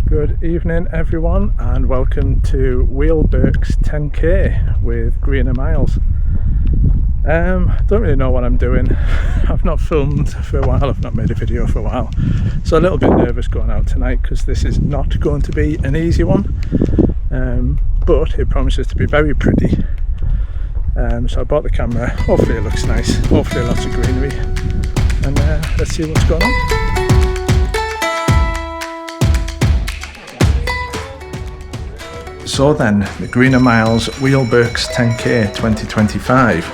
Good evening everyone, and welcome to Wheelbirks 10K with Greener Miles. Don't really know what I'm doing. I've not filmed for a while, I've not made a video for a while, so a little bit nervous going out tonight because this is not going to be an easy one, but it promises to be very pretty. So I bought the camera. Hopefully it looks nice, hopefully lots of greenery, and let's see what's going on. So then, the Greener Miles Wheelbirks 10K 2025.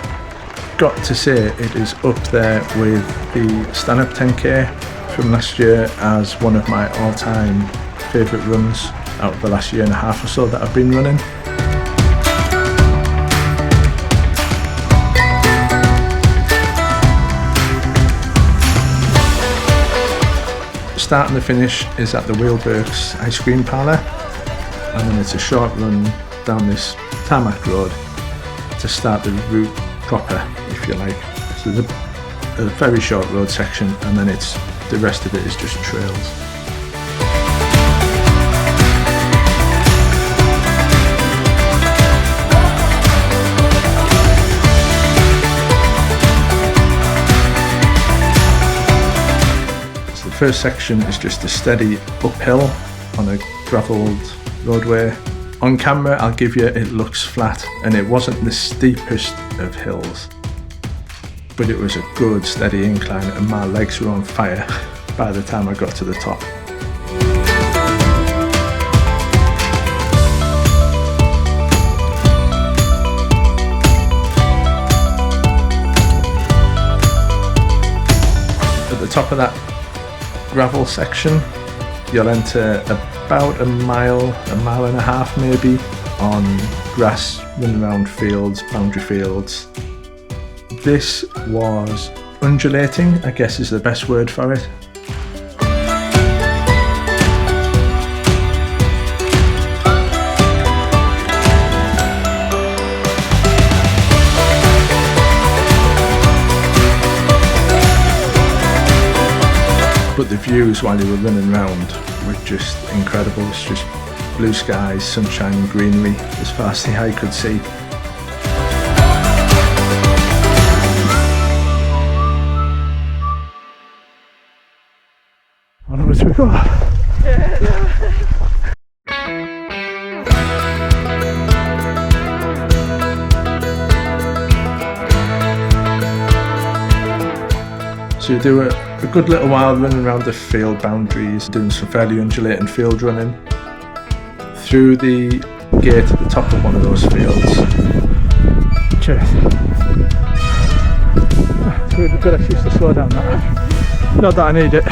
Got to say, it is up there with the Stanhope 10K from last year as one of my all-time favourite runs out of the last year and a half or so that I've been running. Start and the finish is at the Wheelbirks Ice Cream Parlour, and then it's a short run down this tarmac road to start the route proper, if you like. So there's a very short road section, and then the rest of it is just trails. So the first section is just a steady uphill on a gravelled roadway. On camera, I'll give you, it looks flat, and it wasn't the steepest of hills, but it was a good steady incline, and my legs were on fire by the time I got to the top. At the top of that gravel section, you'll enter about a mile and a half maybe, on grass, running around fields, boundary fields. This was undulating, I guess is the best word for it. But the views while you were running around were just incredible. It's just blue skies, sunshine and greenery as far as the eye could see. Onwards we go. So you do a good little while running around the field boundaries, doing some fairly undulating field running, through the gate at the top of one of those fields. Cheers. It's a really good excuse to slow down that. Not that I need it.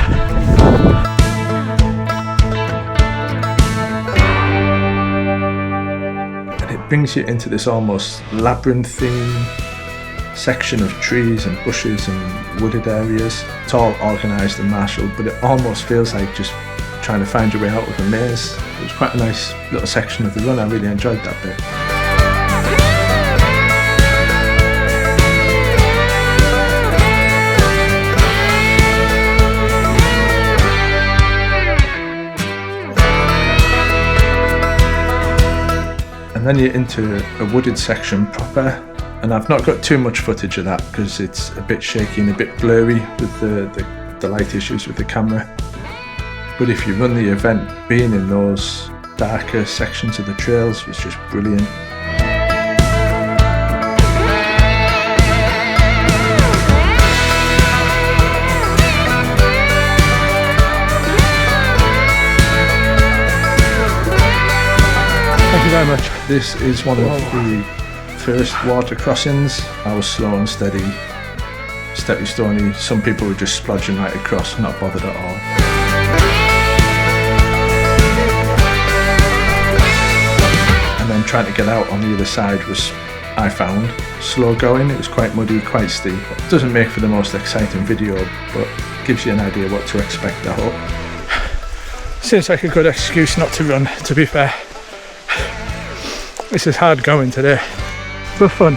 And it brings you into this almost labyrinthine section of trees and bushes and wooded areas. It's all organised and marshalled, but it almost feels like just trying to find your way out of a maze. It was quite a nice little section of the run. I really enjoyed that bit. And then you're into a wooded section proper. And I've not got too much footage of that because it's a bit shaky and a bit blurry with the light issues with the camera. But if you run the event, being in those darker sections of the trails was just brilliant. Thank you very much. This is one of the first water crossings. I was slow and steady, steppy stony. Some people were just splodging right across, not bothered at all. And then trying to get out on the other side was, I found, slow going. It was quite muddy, quite steep. It doesn't make for the most exciting video, but gives you an idea what to expect, I hope. Seems like a good excuse not to run, to be fair. This is hard going today, but fun.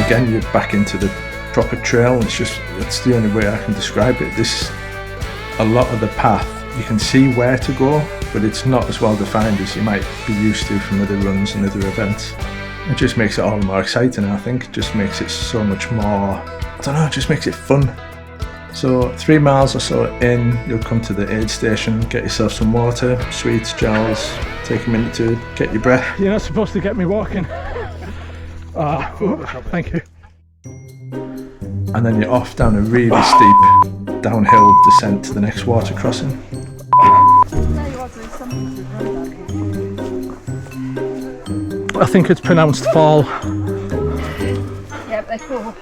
again you're back into the proper trail. It's the only way I can describe it. A lot of the path, you can see where to go, but it's not as well defined as you might be used to from other runs and other events. It just makes it all the more exciting, I think. It just makes it so much more, I don't know, it just makes it fun. So 3 miles or so in, you'll come to the aid station, get yourself some water, sweets, gels, take a minute to get your breath. You're not supposed to get me walking. Thank you. And then you're off down a really steep downhill descent to the next water crossing. I think it's pronounced fall. Yep, they fall.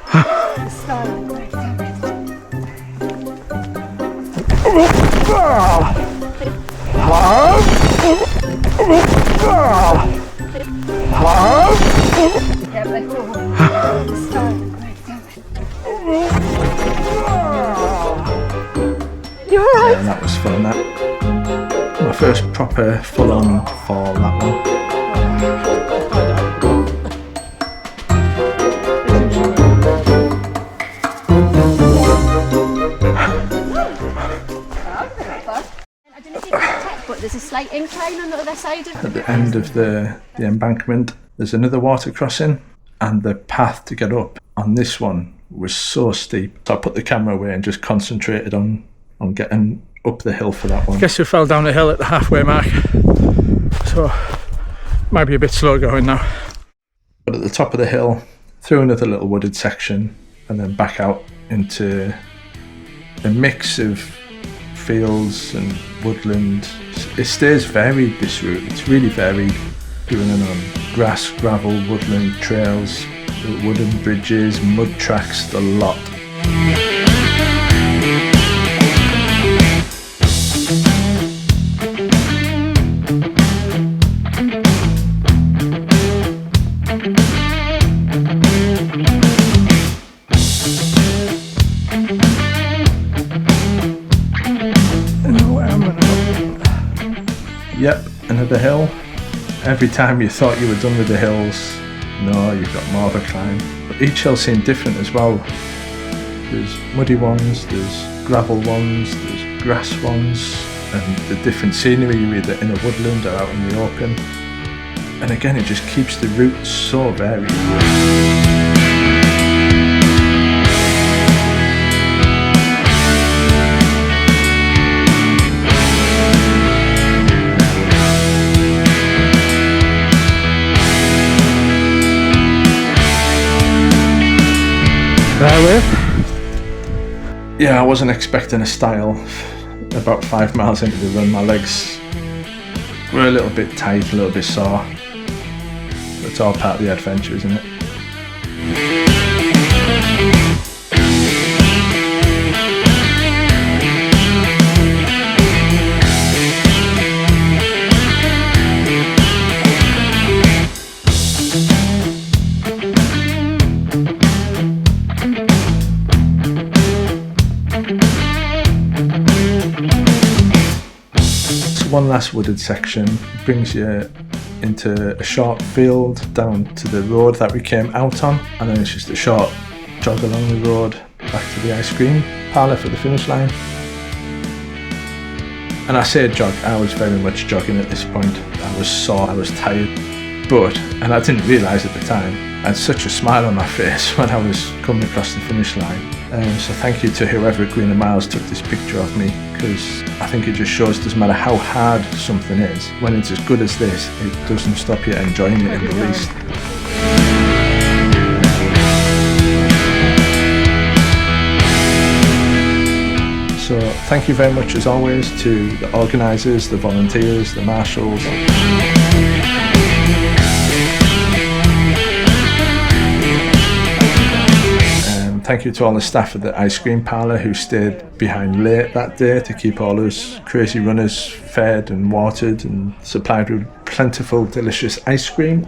Yep, they fall. You're right. Yeah, that was fun. That my first proper full-on fall. That one. There's a slight incline on the other side of At the end of the embankment, there's another water crossing, and the path to get up on this one was so steep. So I put the camera away and just concentrated on getting up the hill for that one. I guess we fell down the hill at the halfway mark, so might be a bit slow going now. But at the top of the hill, through another little wooded section, and then back out into a mix of fields and woodland. It stays varied, this route. It's really varied. You're running on grass, gravel, woodland trails, wooden bridges, mud tracks, the lot. Yep, another hill. Every time you thought you were done with the hills, no, you've got more of a climb. But each hill seemed different as well. There's muddy ones, there's gravel ones, there's grass ones, and the different scenery, you're either in a woodland or out in the open. And again, it just keeps the route so varied. Yeah, I wasn't expecting a style. About 5 miles into the run, my legs were a little bit tight, a little bit sore. But it's all part of the adventure, isn't it? One last wooded section brings you into a short field down to the road that we came out on, and then it's just a short jog along the road back to the ice cream parlour for the finish line. And I say jog, I was very much jogging at this point. I was sore, I was tired, and I didn't realise at the time, I had such a smile on my face when I was coming across the finish line. So thank you to whoever at Greener Miles took this picture of me, because I think it just shows, doesn't matter how hard something is, when it's as good as this, it doesn't stop you enjoying it in the least. So thank you very much as always to the organisers, the volunteers, the marshals. Thank you to all the staff at the ice cream parlour who stayed behind late that day to keep all us crazy runners fed and watered and supplied with plentiful, delicious ice cream.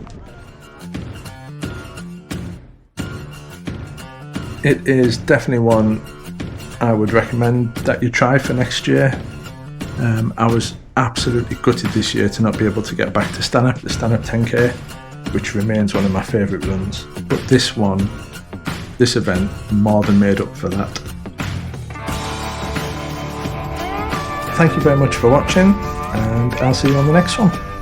It is definitely one I would recommend that you try for next year. I was absolutely gutted this year to not be able to get back to Stanhope, the Stanhope 10K, which remains one of my favourite runs. But this one this event more than made up for that. Thank you very much for watching, and I'll see you on the next one.